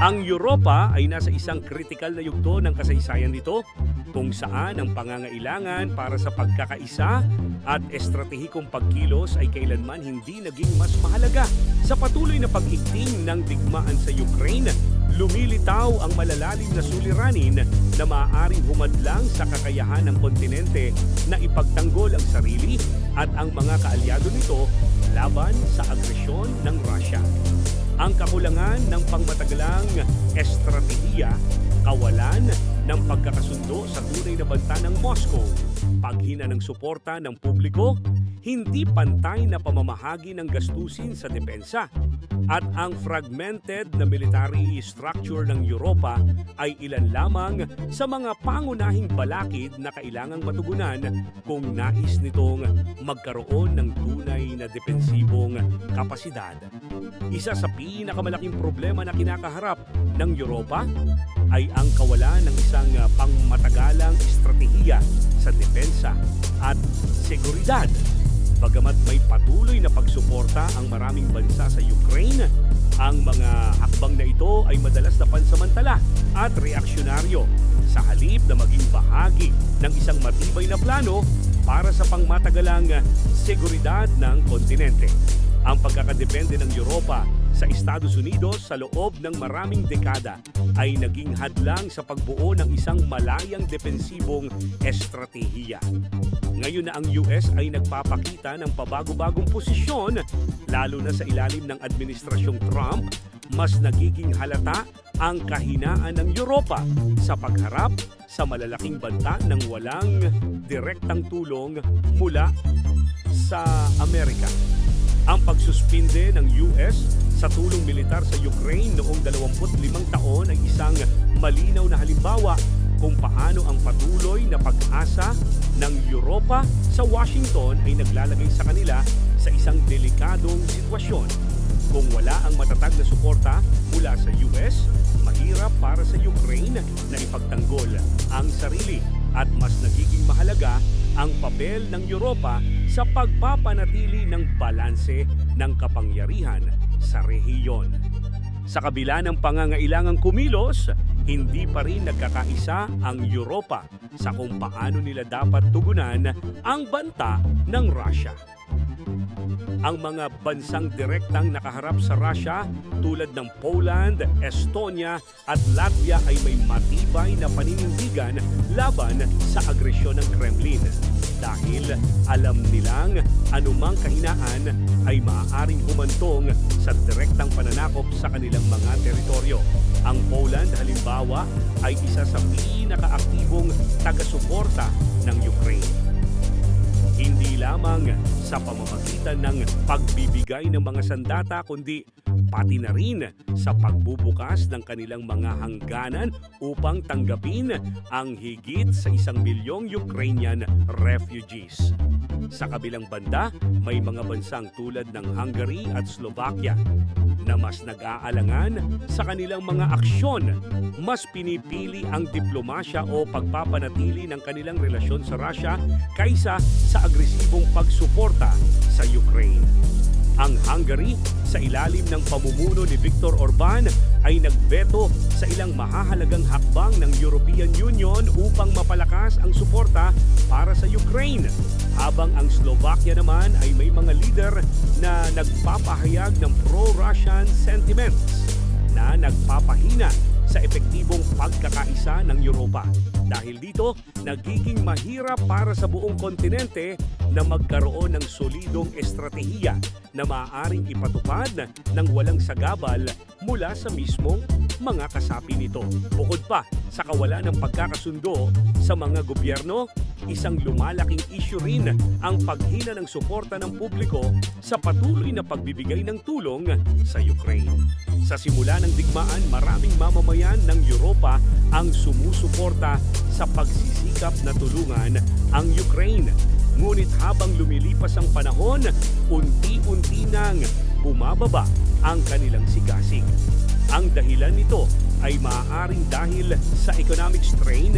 Ang Europa ay nasa isang kritikal na yugto ng kasaysayan nito kung saan ang pangangailangan para sa pagkakaisa at estratehikong pagkilos ay kailanman hindi naging mas mahalaga. Sa patuloy na pag-igting ng digmaan sa Ukraine, lumilitaw ang malalalim na suliranin na maaaring humadlang sa kakayahan ng kontinente na ipagtanggol ang sarili at ang mga kaalyado nito laban sa agresyon ng Russia. Ang kakulangan ng pangmatagalang estratehiya, kawalan ng pagkakasundo sa tunay na banta ng Moscow, paghina ng suporta ng publiko, hindi pantay na pamamahagi ng gastusin sa depensa, at ang fragmented na military structure ng Europa ay ilan lamang sa mga pangunahing balakid na kailangang matugunan kung nais nitong magkaroon ng tunay na depensibong kapasidad. Isa sa pinakamalaking problema na kinakaharap ng Europa ay ang kawalan ng isang pangmatagalang estratehiya sa depensa at seguridad. Bagamat may patuloy na pagsuporta ang maraming bansa sa Ukraine, ang mga hakbang na ito ay madalas na pansamantala at reaksyonaryo sa halip na maging bahagi ng isang matibay na plano para sa pangmatagalang seguridad ng kontinente. Ang pagkakadepende ng Europa sa Estados Unidos sa loob ng maraming dekada ay naging hadlang sa pagbuo ng isang malayang depensibong estratehiya. Ngayon na ang US ay nagpapakita ng pabago-bagong posisyon, lalo na sa ilalim ng Administrasyong Trump, mas nagiging halata ang kahinaan ng Europa sa pagharap sa malalaking banta ng walang direktang tulong mula sa Amerika. Ang pagsuspinde ng US sa tulong militar sa Ukraine noong 25 taon ay isang malinaw na halimbawa kung paano ang patuloy na pag-asa ng Europa sa Washington ay naglalagay sa kanila sa isang delikadong sitwasyon. Kung wala ang matatag na suporta mula sa US, mahirap para sa Ukraine na ipagtanggol ang sarili at mas nagiging mahalaga ang papel ng Europa sa pagpapanatili ng balanse ng kapangyarihan sa rehiyon. Sa kabila ng pangangailangang kumilos, hindi pa rin nagkakaisa ang Europa sa kung paano nila dapat tugunan ang banta ng Russia. Ang mga bansang direktang nakaharap sa Russia tulad ng Poland, Estonia at Latvia ay may matibay na paninindigan laban sa agresyon ng Kremlin. Dahil alam nilang anumang kahinaan ay maaaring humantong sa direktang pananakop sa kanilang mga teritoryo. Ang Poland halimbawa ay isa sa pinakaaktibong taga-suporta ng Ukraine. Hindi lamang sa pamamagitan ng pagbibigay ng mga sandata kundi pati na rin sa pagbubukas ng kanilang mga hangganan upang tanggapin ang higit sa 1 milyong Ukrainian refugees. Sa kabilang banda, may mga bansang tulad ng Hungary at Slovakia na mas nag-aalangan sa kanilang mga aksyon. Mas pinipili ang diplomasya o pagpapanatili ng kanilang relasyon sa Russia kaysa sa agresibong pagsuporta sa Ukraine. Ang Hungary, sa ilalim ng pamumuno ni Viktor Orban, ay nagbeto sa ilang mahahalagang hakbang ng European Union upang mapalakas ang suporta para sa Ukraine. Habang ang Slovakia naman ay may mga leader na nagpapahayag ng pro-Russian sentiments na nagpapahina sa epektibong pagkakaisa ng Europa. Dahil dito, nagiging mahirap para sa buong kontinente na magkaroon ng solidong estratehiya na maaaring ipatupad ng walang sagabal mula sa mismong mga kasapi nito. Bukod pa sa kawalan ng pagkakasundo sa mga gobyerno, isang lumalaking issue rin ang paghina ng suporta ng publiko sa patuloy na pagbibigay ng tulong sa Ukraine. Sa simula ng digmaan, maraming mamamayan ng Europa ang sumusuporta sa pagsisikap na tulungan ang Ukraine. Ngunit habang lumilipas ang panahon, unti-unti nang bumababa ang kanilang sigasig. Ang dahilan nito ay maaaring dahil sa economic strain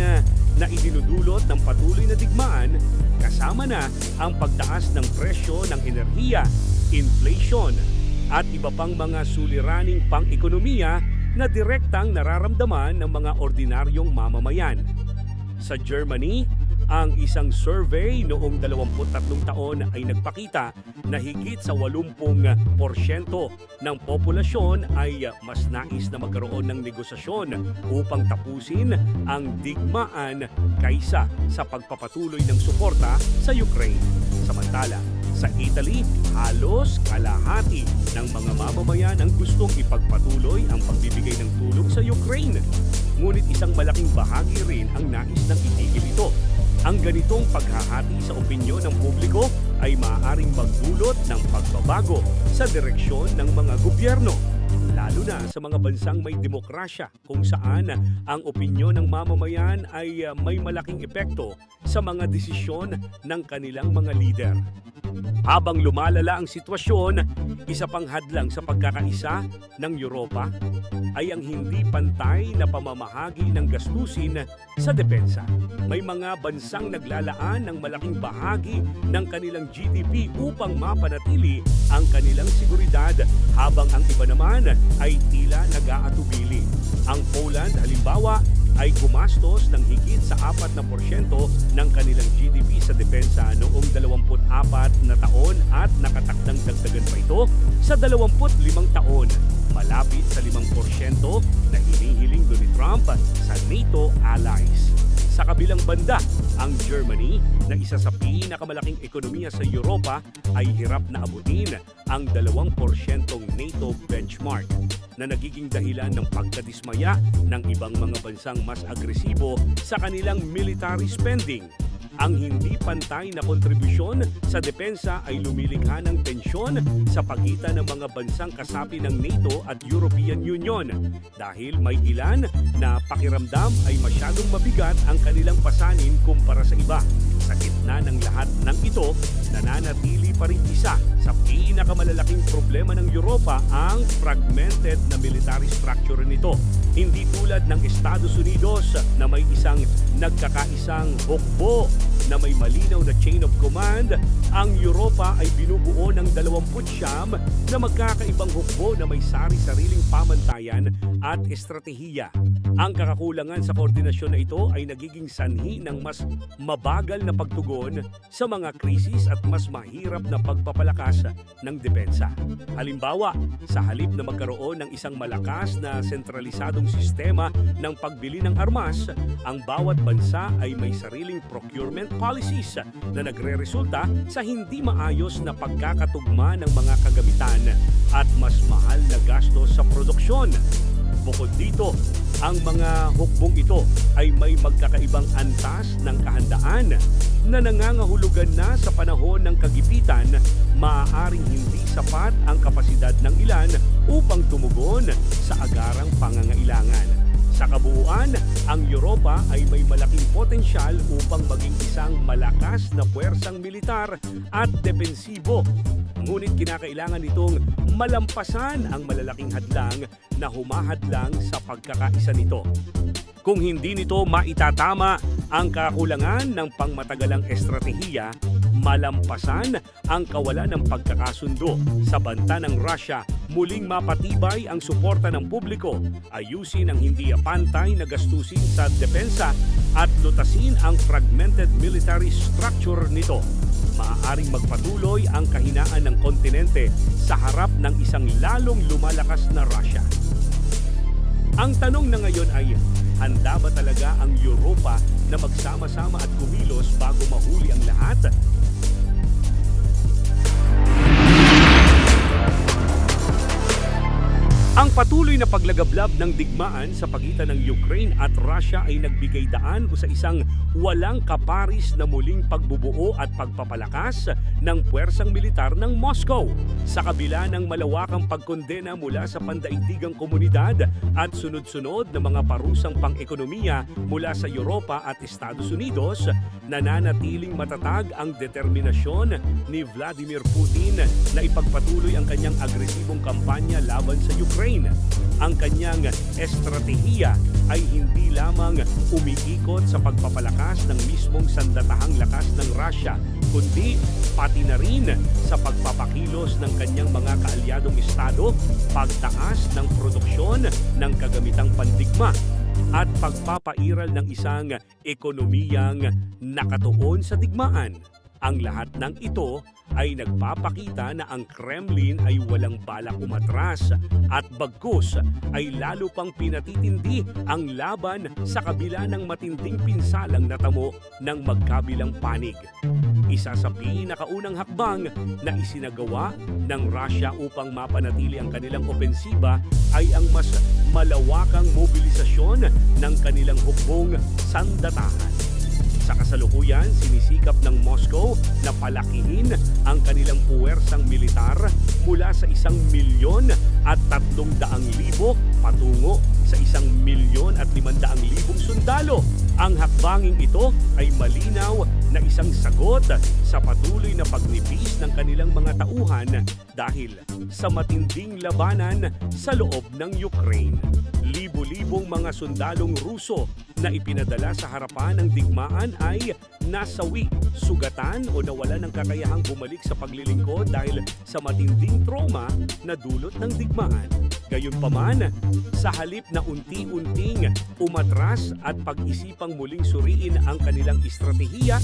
na idinudulot ng patuloy na digmaan, kasama na ang pagtaas ng presyo ng enerhiya, inflation, at iba pang mga suliraning pang-ekonomiya na direktang nararamdaman ng mga ordinaryong mamamayan. Sa Germany, ang isang survey noong 23 taon ay nagpakita na higit sa 80% ng populasyon ay mas nais na magkaroon ng negosasyon upang tapusin ang digmaan kaysa sa pagpapatuloy ng suporta sa Ukraine. Samantala, sa Italy, halos kalahati ng mga mamamayan ang gustong ipagpatuloy ang pagbibigay ng tulong sa Ukraine. Ngunit isang malaking bahagi rin ang nais ng itigil ito. Ang ganitong paghahati sa opinyon ng publiko ay maaaring magdulot ng pagbabago sa direksyon ng mga gobyerno, lalo na sa mga bansang may demokrasya kung saan ang opinyon ng mamamayan ay may malaking epekto sa mga desisyon ng kanilang mga lider. Habang lumalala ang sitwasyon, isa pang hadlang sa pagkakaisa ng Europa ay ang hindi pantay na pamamahagi ng gastusin sa depensa. May mga bansang naglalaan ng malaking bahagi ng kanilang GDP upang mapanatili ang kanilang seguridad, habang ang iba naman ay tila nag-aatubili. Ang Poland halimbawa ay gumastos ng higit sa 4% ng kanilang GDP sa depensa noong 24 na taon at nakatakdang dagdagan pa ito sa 25 taon, malapit sa 5% na hinihiling ni Trump sa NATO allies. Sa kabilang banda, ang Germany, na isa sa pinakamalaking ekonomiya sa Europa, ay hirap na abutin ang 2% NATO benchmark, na nagiging dahilan ng pagkadismaya ng ibang mga bansang mas agresibo sa kanilang military spending. Ang hindi pantay na kontribusyon sa depensa ay lumilikha ng tensyon sa pagitan ng mga bansang kasapi ng NATO at European Union, dahil may ilan na pakiramdam ay masyadong mabigat ang kanilang pasanin kumpara sa iba. Sa gitna ng lahat ng ito, nananatili pa rin isa sa pinakamalalaking problema ng Europa ang fragmented na military structure nito. Hindi tulad ng Estados Unidos na may isang nagkakaisang hukbo na may malinaw na chain of command, ang Europa ay binubuo ng 29 na magkakaibang hukbo na may sari-sariling pamantayan at estratehiya. Ang kakakulangan sa koordinasyon na ito ay nagiging sanhi ng mas mabagal na pagtugon sa mga krisis at mas mahirap na pagpapalakas ng depensa. Halimbawa, sa halip na magkaroon ng isang malakas na sentralisadong sistema ng pagbili ng armas, ang bawat bansa ay may sariling procurement policies na nagre-resulta sa hindi maayos na pagkakatugma ng mga kagamitan at mas mahal na gastos sa produksyon. Bukod dito, ang mga hukbong ito ay may magkakaibang antas ng kahandaan na nangangahulugan na sa panahon ng kagipitan, maaaring hindi sapat ang kapasidad ng ilan upang tumugon sa agarang pangangailangan. Sa kabuuan, ang Europa ay may malaking potensyal upang maging isang malakas na puwersang militar at depensibo. Ngunit kinakailangan itong malampasan ang malalaking hadlang na humahadlang sa pagkakaisa nito. Kung hindi nito maitatama ang kakulangan ng pangmatagalang estratehiya, malampasan ang kawalan ng pagkakasundo sa banta ng Russia, muling mapatibay ang suporta ng publiko, ayusin ang hindi pantay na gastusin sa depensa at lutasin ang fragmented military structure nito, maaaring magpatuloy ang kahinaan ng kontinente sa harap ng isang lalong lumalakas na Russia. Ang tanong na ngayon ay, handa ba talaga ang Europa na magsama-sama at kumilos bago mahuli ang lahat? Ang patuloy na paglagablab ng digmaan sa pagitan ng Ukraine at Russia ay nagbigay daan sa isang walang kaparis na muling pagbubuo at pagpapalakas ng puwersang militar ng Moscow. Sa kabila ng malawakang pagkondena mula sa pandaigdigang komunidad at sunod-sunod na mga parusang pang-ekonomiya mula sa Europa at Estados Unidos, nananatiling matatag ang determinasyon ni Vladimir Putin na ipagpatuloy ang kanyang agresibong kampanya laban sa Ukraine. Ang kanyang estratehiya ay hindi lamang umiikot sa pagpapalakas ng mismong sandatahang lakas ng Russia, kundi pati na rin sa pagpapakilos ng kanyang mga kaalyadong estado, pagtaas ng produksyon ng kagamitang pandigma, at pagpapairal ng isang ekonomiyang nakatuon sa digmaan. Ang lahat ng ito ay nagpapakita na ang Kremlin ay walang balak umatras at bagkus ay lalo pang pinatitindi ang laban sa kabila ng matinding pinsalang natamo ng magkabilang panig. Isa sa pinakaunang hakbang na isinagawa ng Russia upang mapanatili ang kanilang opensiba ay ang mas malawakang mobilisasyon ng kanilang hukbong sandatahan. Sa kasalukuyan, sinisikap ng Moscow na palakihin ang kanilang puwersang militar mula sa 1,300,000 patungo sa 1,500,000 sundalo. Ang hakbanging ito ay malinaw na isang sagot sa patuloy na pagnipis ng kanilang mga tauhan dahil sa matinding labanan sa loob ng Ukraine. Libo-libong mga sundalong Ruso na ipinadala sa harapan ng digmaan ay nasawi, sugatan o nawala ng kakayahang bumalik sa paglilingkod dahil sa matinding trauma na dulot ng digmaan. Gayunpaman, sa halip na unti-unting umatras at pag-isipang muling suriin ang kanilang estratehiya,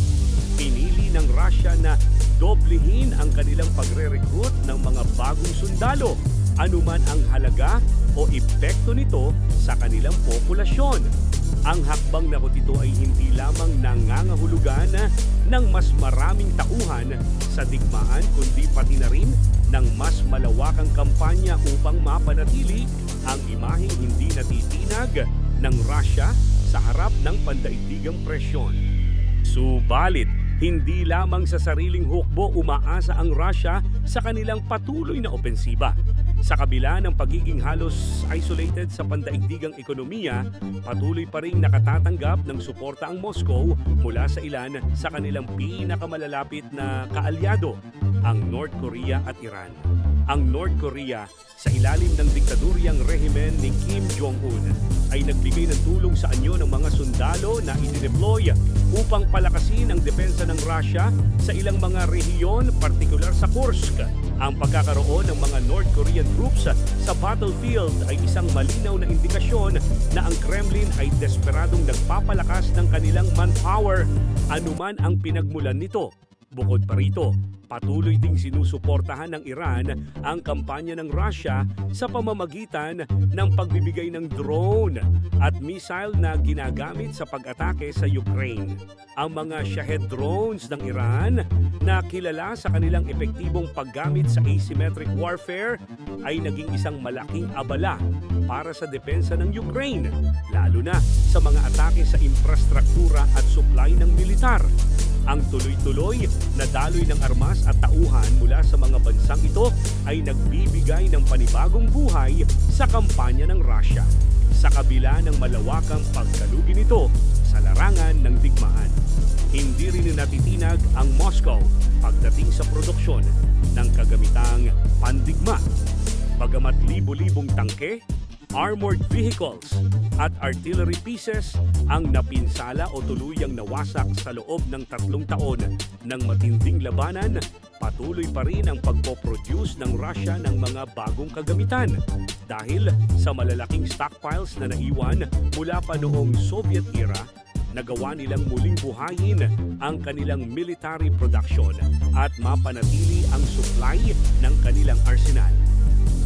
pinili ng Russia na doblehin ang kanilang pagre-recruit ng mga bagong sundalo, anuman ang halaga o epekto nito sa kanilang populasyon. Ang hakbang na ito ay hindi lamang nangangahulugan ng mas maraming tauhan sa digmaan kundi pati na rin ng mas malawakang kampanya upang mapanatili ang imaheng hindi natitinag ng Russia sa harap ng pandaigdigang presyon. Subalit, hindi lamang sa sariling hukbo umaasa ang Russia sa kanilang patuloy na opensiba. Sa kabila ng pagiging halos isolated sa pandaigdigang ekonomiya, patuloy pa rin nakatatanggap ng suporta ang Moscow mula sa ilan sa kanilang pinakamalalapit na kaalyado, ang North Korea at Iran. Ang North Korea, sa ilalim ng diktadoryang rehimen ni Kim Jong-un, ay nagbigay ng tulong sa anyo ng mga sundalo na idineploy upang palakasin ang depensa ng Russia sa ilang mga rehiyon, partikular sa Kursk. Ang pagkakaroon ng mga North Korean troops sa battlefield ay isang malinaw na indikasyon na ang Kremlin ay desperadong nagpapalakas ng kanilang manpower, anuman ang pinagmulan nito. Bukod pa rito, patuloy ding sinusuportahan ng Iran ang kampanya ng Russia sa pamamagitan ng pagbibigay ng drone at missile na ginagamit sa pag-atake sa Ukraine. Ang mga Shahed drones ng Iran na kilala sa kanilang epektibong paggamit sa asymmetric warfare ay naging isang malaking abala para sa depensa ng Ukraine, lalo na sa mga atake sa infrastruktura at supply ng militar. Ang tuloy-tuloy na daloy ng armas at tauhan mula sa mga bansang ito ay nagbibigay ng panibagong buhay sa kampanya ng Russia, sa kabila ng malawakang pagkalugi nito sa larangan ng digmaan. Hindi rin natitinag ang Moscow pagdating sa produksyon ng kagamitang pandigma. Bagamat libo-libong tangke, armored vehicles at artillery pieces ang napinsala o tuluyang nawasak sa loob ng 3 taon ng matinding labanan, patuloy pa rin ang pagpoproduce ng Russia ng mga bagong kagamitan dahil sa malalaking stockpiles na naiwan mula pa noong Soviet era. Nagawa nilang muling buhayin ang kanilang military production at mapanatili ang supply ng kanilang arsenal.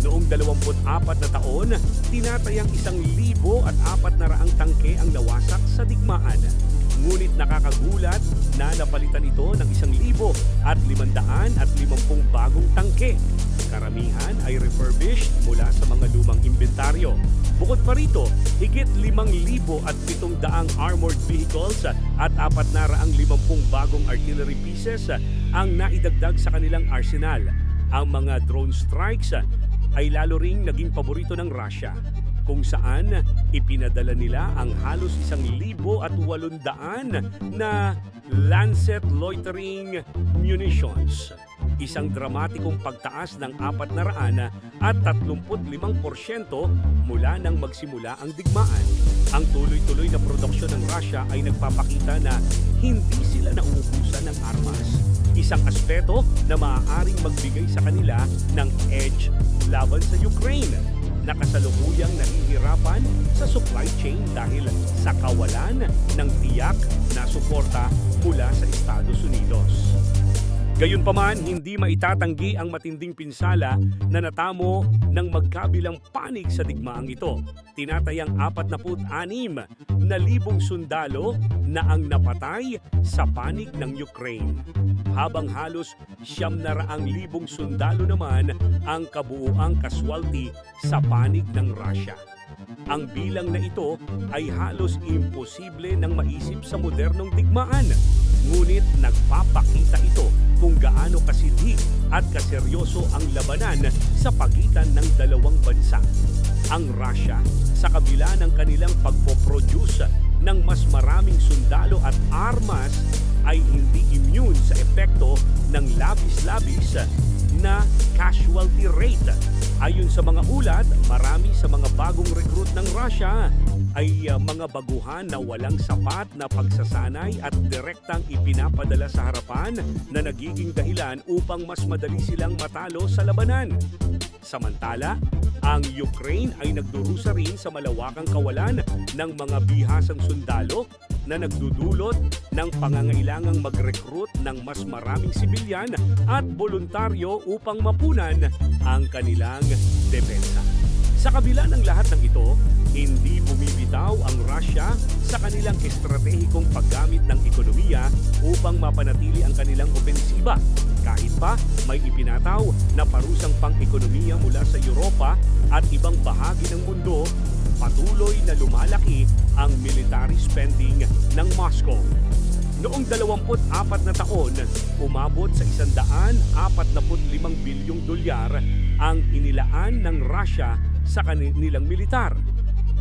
Noong 24 na taon, tinatayang 1,400 tangke ang nawasak sa digmaan. Ngunit nakakagulat na napalitan ito ng 1,550 bagong tangke. Karamihan ay refurbished mula sa mga lumang inventaryo. Bukod pa rito, higit 5,700 armored vehicles at 450 bagong artillery pieces ang naidagdag sa kanilang arsenal. Ang mga drone strikes ay lalo ring naging paborito ng Russia, kung saan ipinadala nila ang halos 1,800 na Lancet loitering munitions. Isang dramatikong pagtaas ng 400 at 35% mula nang magsimula ang digmaan. Ang tuloy-tuloy na produksyon ng Russia ay nagpapakita na hindi sila nauubusan ng armas. isang aspeto na maaaring magbigay sa kanila ng edge laban sa Ukraine na kasalukuyang nahihirapan sa supply chain dahil sa kawalan ng tiyak na suporta mula sa Estados Unidos. Gayunpaman, hindi maitatanggi ang matinding pinsala na natamo ng magkabilang panig sa digmaang ito. Tinatayang 46,000 sundalo na ang napatay sa panig ng Ukraine, habang halos 900,000 sundalo naman ang kabuuang casualty sa panig ng Russia. Ang bilang na ito ay halos imposible nang maisip sa modernong digmaan. Ngunit nagpapakita ito kung gaano kasidhi at kaseryoso ang labanan sa pagitan ng dalawang bansa. Ang Russia, sa kabila ng kanilang pagpoproduce ng mas maraming sundalo at armas, ay hindi immune sa epekto ng labis-labis na casualty rate. Ayon sa mga ulat, marami sa mga bagong recruit ng Russia ay mga baguhan na walang sapat na pagsasanay at direktang ipinapadala sa harapan na nagiging dahilan upang mas madali silang matalo sa labanan. Samantala, ang Ukraine ay nagdurusa rin sa malawakang kawalan ng mga bihasang sundalo na nagdudulot ng pangangailangang mag-recruit ng mas maraming sibilyan at voluntaryo upang mapunan ang kanilang depensa. Sa kabila ng lahat ng ito, hindi bumibitaw ang Russia sa kanilang estratehikong paggamit ng ekonomiya upang mapanatili ang kanilang opensiba. Kahit pa may ipinataw na parusang pang-ekonomiya mula sa Europa at ibang bahagi ng mundo, patuloy na lumalaki ang military spending ng Moscow. Noong 24 na taon, umabot sa $145 bilyong ang inilaan ng Russia sa kanilang militar.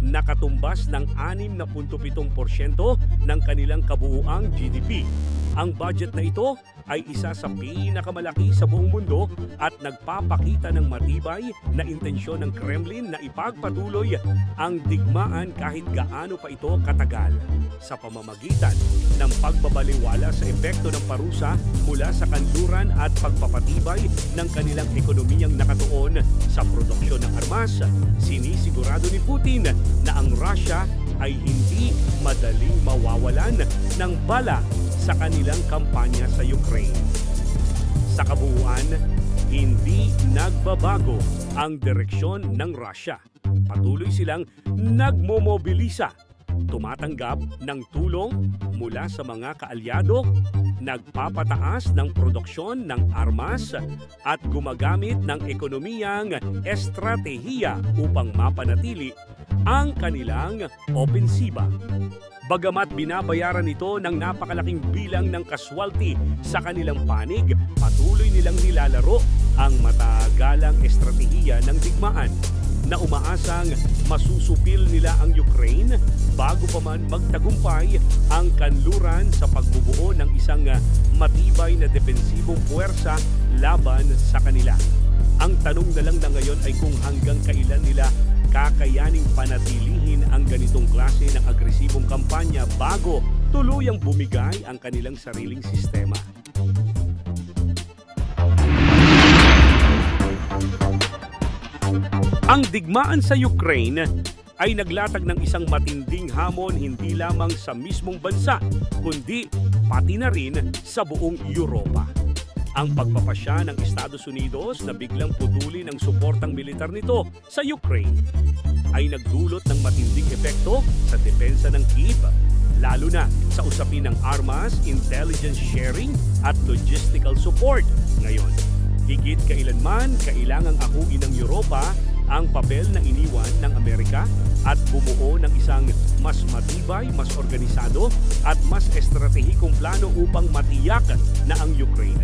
Nakatumbas ng 6.7% ng kanilang kabuuang GDP. Ang budget na ito ay isa sa pinakamalaki sa buong mundo at nagpapakita ng matibay na intensyon ng Kremlin na ipagpatuloy ang digmaan kahit gaano pa ito katagal, sa pamamagitan ng pagbabaliwala sa epekto ng parusa mula sa kanluran at pagpapatibay ng kanilang ekonomiyang nakatuon sa produksyon ng armas. Sinisigurado ni Putin na ang Russia ay hindi madaling mawawalan ng bala sa kanilang kampanya sa Ukraine. Sa kabuuan, hindi nagbabago ang direksyon ng Russia. Patuloy silang nagmomobilisa, tumatanggap ng tulong mula sa mga kaalyado, nagpapataas ng produksyon ng armas at gumagamit ng ekonomiyang estratehiya upang mapanatili ang kanilang opensiba. Bagamat binabayaran ito ng napakalaking bilang ng casualty sa kanilang panig, patuloy nilang nilalaro ang matagalang estratehiya ng digmaan na umaasang masusupil nila ang Ukraine bago pa man magtagumpay ang kanluran sa pagbubuo ng isang matibay na depensibong puwersa laban sa kanila. Ang tanong na lang na ngayon ay kung hanggang kailan nila kakayaning panatilihin ang ganitong klase ng agresibong kampanya bago tuluyang bumigay ang kanilang sariling sistema. Ang digmaan sa Ukraine ay naglatag ng isang matinding hamon hindi lamang sa mismong bansa, kundi pati na rin sa buong Europa. Ang pagpapasya ng Estados Unidos na biglang putulin ang suportang militar nito sa Ukraine ay nagdulot ng matinding epekto sa depensa ng Kyiv, lalo na sa usapin ng armas, intelligence sharing at logistical support. Ngayon, higit kailanman kailangang akuin ng Europa ang papel na iniwan ng Amerika at bumuo ng isang mas matibay, mas organisado at mas estratehikong plano upang matiyak na ang Ukraine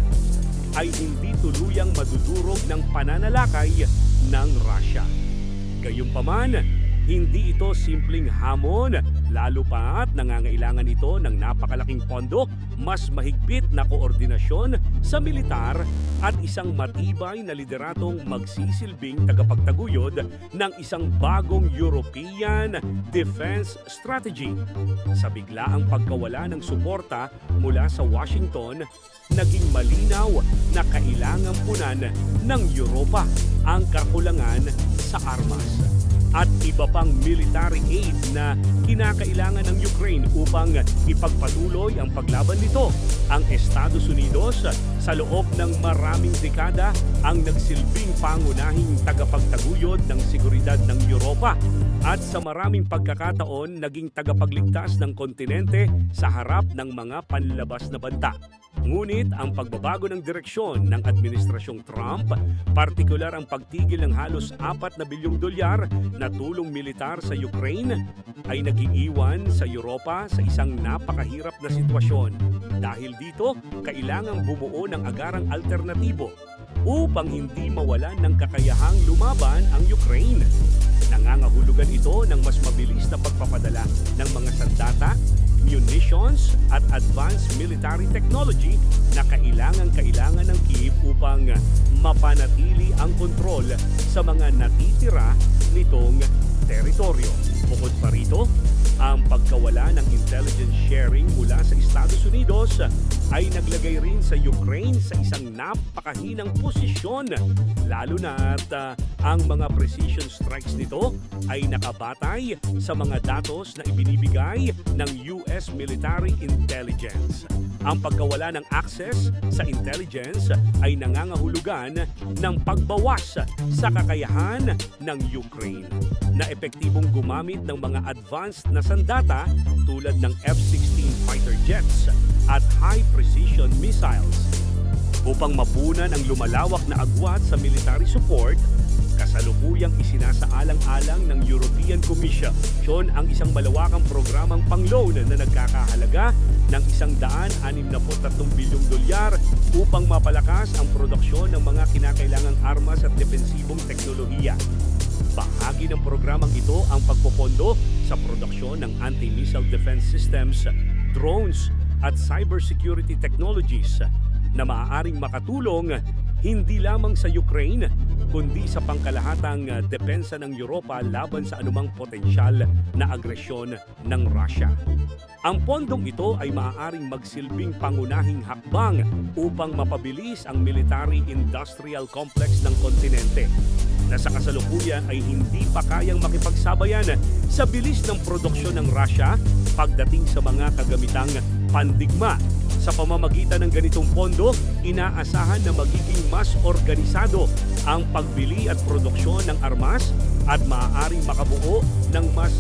ay hindi tuluyang madudurog ng pananalakay ng Russia. Gayunpaman, hindi ito simpleng hamon, lalo pa't nangangailangan ito ng napakalaking pondo, mas mahigpit na koordinasyon sa militar at isang matibay na lideratong magsisilbing tagapagtaguyod ng isang bagong European defense strategy. Sa biglaang pagkawala ng suporta mula sa Washington, naging malinaw na kailangang punan ng Europa ang kakulangan sa armas at iba pang military aid na kinakailangan ng Ukraine upang ipagpatuloy ang paglaban nito. Ang Estados Unidos sa loob ng maraming dekada ang nagsilbing pangunahing tagapagtaguyod ng seguridad ng Europa at sa maraming pagkakataon naging tagapagligtas ng kontinente sa harap ng mga panlabas na banta. Ngunit ang pagbabago ng direksyon ng Administrasyong Trump, partikular ang pagtigil ng halos $4 na bilyong na tulong militar sa Ukraine, ay nag-iiwan sa Europa sa isang napakahirap na sitwasyon. Dahil dito, kailangang bumuo ng agarang alternatibo upang hindi mawalan ng kakayahang lumaban ang Ukraine. Nangangahulugan ito ng mas mabilis na pagpapadala ng mga sandata, munitions at advanced military technology na kailangan ng Kyiv upang mapanatili ang kontrol sa mga natitira nitong teritoryo. Bukod pa rito, ang pagkawala ng intelligence sharing mula sa Estados Unidos ay naglagay rin sa Ukraine sa isang napakahinang posisyon, lalo na at ang mga precision strikes nito ay nakabatay sa mga datos na ibinibigay ng US Military Intelligence. Ang pagkawala ng access sa intelligence ay nangangahulugan ng pagbawas sa kakayahan ng Ukraine na epektibong gumamit ng mga advanced na sandata tulad ng F-16 fighter jets at high-precision missiles. Upang mapunan ang lumalawak na agwat sa military support, kasalukuyang isinasaalang-alang ng European Commission ang isang malawakang programang pang-loan na nagkakahalaga ng $163 bilyong upang mapalakas ang produksyon ng mga kinakailangang armas at defensibong teknolohiya. Bahagi ng programang ito ang pagpopondo sa produksyon ng anti-missile defense systems, drones at cybersecurity technologies na maaaring makatulong hindi lamang sa Ukraine kundi sa pangkalahatang depensa ng Europa laban sa anumang potensyal na agresyon ng Russia. Ang pondong ito ay maaaring magsilbing pangunahing hakbang upang mapabilis ang military-industrial complex ng kontinente na sa kasalukuyan ay hindi pa kayang makipagsabayan sa bilis ng produksyon ng Russia pagdating sa mga kagamitang pandigma. Sa pamamagitan ng ganitong pondo, inaasahan na magiging mas organisado ang pagbili at produksyon ng armas at maaaring makabuo ng mas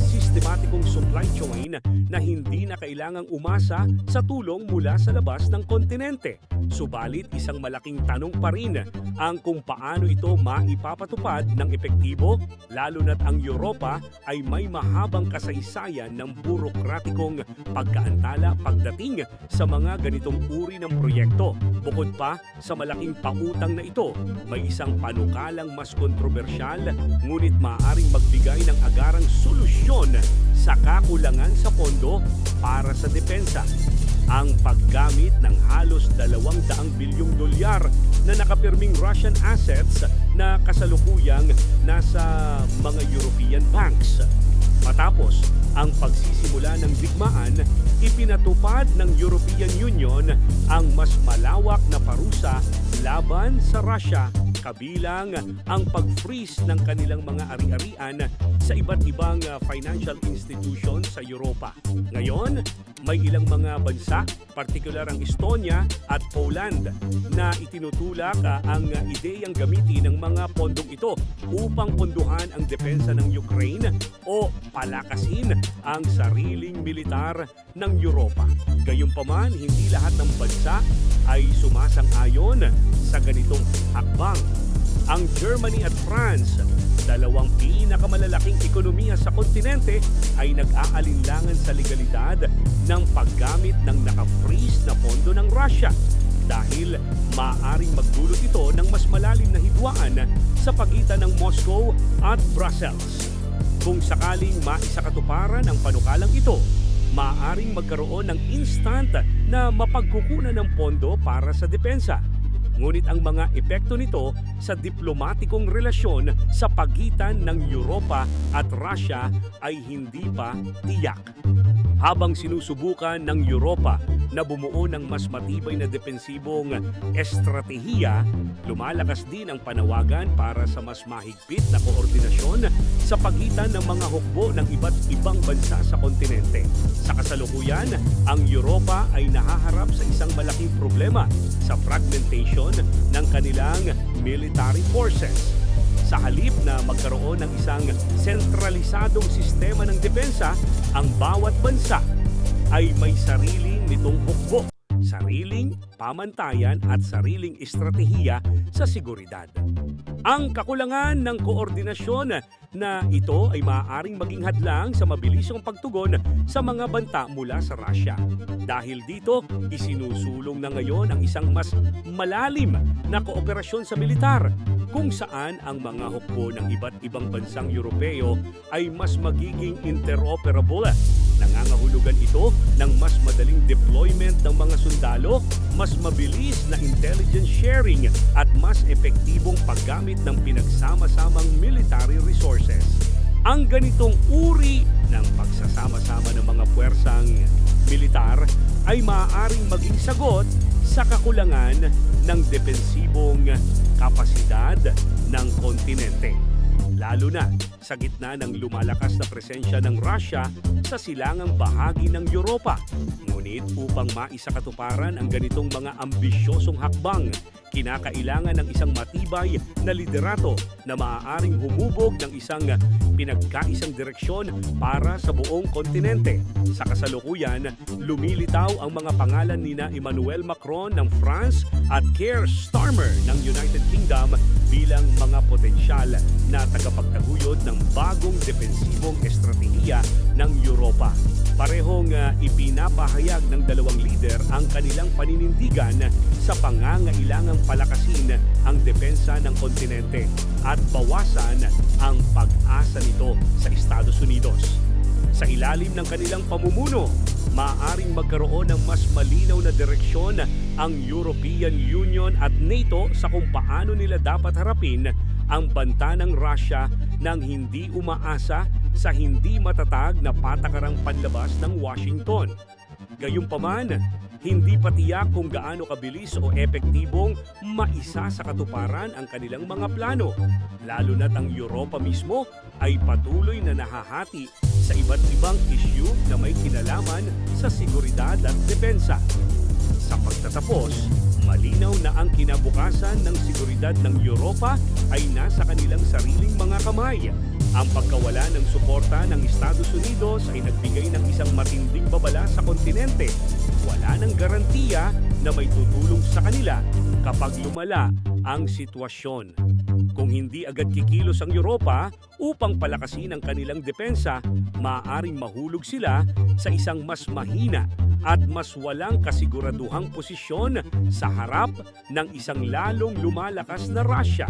sistematikong supply chain na hindi na kailangang umasa sa tulong mula sa labas ng kontinente. Subalit isang malaking tanong pa rin ang kung paano ito maipapatupad ng epektibo, lalo na't ang Europa ay may mahabang kasaysayan ng burokratikong pagkaantala pagdating sa mga ganitong uri ng proyekto. Bukod pa sa malaking pautang na ito, may isang panukalang mas kontrobersyal ngunit maaaring magbigay ng agarang solusyon sa kakulangan sa pondo para sa depensa. Ang paggamit ng halos $200 bilyong na nakapirming Russian assets na kasalukuyang nasa mga European banks. Matapos ang pagsisimula ng digmaan, ipinatupad ng European Union ang mas malawak na parusa laban sa Russia, kabilang ang pag-freeze ng kanilang mga ari-arian sa iba't ibang financial institutions sa Europa. Ngayon, may ilang mga bansa, partikular ang Estonia at Poland, na itinutulak ang ideyang gamitin ng mga pondong ito upang ponduhan ang depensa ng Ukraine o palakasin ang sariling militar ng Europa. Gayunpaman, hindi lahat ng bansa ay sumasang-ayon sa ganitong hakbang. Ang Germany at France, dalawang pinakamalalaking ekonomiya sa kontinente, ay nag-aalinlangan sa legalidad ng paggamit ng naka-freeze na pondo ng Russia dahil maaaring magdulot ito ng mas malalim na hidwaan sa pagitan ng Moscow at Brussels. Kung sakaling maisakatuparan ang panukalang ito, maaaring magkaroon ng instant na mapagkukunan ng pondo para sa depensa. Ngunit ang mga epekto nito sa diplomatikong relasyon sa pagitan ng Europa at Russia ay hindi pa tiyak. Habang sinusubukan ng Europa na bumuo ng mas matibay na depensibong estratehiya, lumalakas din ang panawagan para sa mas mahigpit na koordinasyon sa pagitan ng mga hukbo ng iba't ibang bansa sa kontinente. Sa kasalukuyan, ang Europa ay nahaharap sa isang malaking problema sa fragmentation ng kanilang military forces. Sa halip na magkaroon ng isang sentralisadong sistema ng depensa, ang bawat bansa ay may sariling nitong hukbo, sariling pamantayan at sariling estratehiya sa seguridad. Ang kakulangan ng koordinasyon na ito ay maaaring maging hadlang sa mabilisong pagtugon sa mga banta mula sa Russia. Dahil dito, isinusulong na ngayon ang isang mas malalim na kooperasyon sa militar, kung saan ang mga hukbo ng iba't ibang bansang Europeo ay mas magiging interoperable. Nangangahulugan ito ng mas madaling deployment ng mga sundalo, mas mabilis na intelligence sharing at mas epektibong paggamit ng pinagsama-samang military resources. Ang ganitong uri ng pagsasama-sama ng mga puwersang militar ay maaaring maging sagot sa kakulangan ng depensibong kapasidad ng kontinente. Lalo na sa gitna ng lumalakas na presensya ng Russia sa silangang bahagi ng Europa. Ngunit upang maisakatuparan ang ganitong mga ambisyosong hakbang, kinakailangan ng isang matibay na liderato na maaaring humubog ng isang pinagkaisang direksyon para sa buong kontinente. Sa kasalukuyan, lumilitaw ang mga pangalan nina Emmanuel Macron ng France at Keir Starmer ng United Kingdom bilang mga potensyal na tagapagtaguyod ng bagong depensibong estratehiya ng Europa. Parehong ipinapahayag ng dalawang lider ang kanilang paninindigan sa pangangailangang palakasin ang depensa ng kontinente at bawasan ang pag-asa nito sa Estados Unidos. Sa ilalim ng kanilang pamumuno, maaaring magkaroon ng mas malinaw na direksyon ang European Union at NATO sa kung paano nila dapat harapin ang banta ng Russia nang hindi umaasa sa hindi matatag na patakarang panlabas ng Washington. Gayunpaman, hindi pa tiyak kung gaano kabilis o epektibong maisa sa katuparan ang kanilang mga plano, lalo na't ang Europa mismo ay patuloy na nahahati sa iba't ibang issue na may kinalaman sa seguridad at depensa. Sa pagtatapos, malinaw na ang kinabukasan ng seguridad ng Europa ay nasa kanilang sariling mga kamay. Ang pagkawala ng suporta ng Estados Unidos ay nagbigay ng isang matinding babala sa kontinente. Wala nang garantiya na may tutulong sa kanila kapag lumala ang sitwasyon. Kung hindi agad kikilos ang Europa upang palakasin ang kanilang depensa, maaaring mahulog sila sa isang mas mahina at mas walang kasiguraduhang posisyon sa harap ng isang lalong lumalakas na Russia.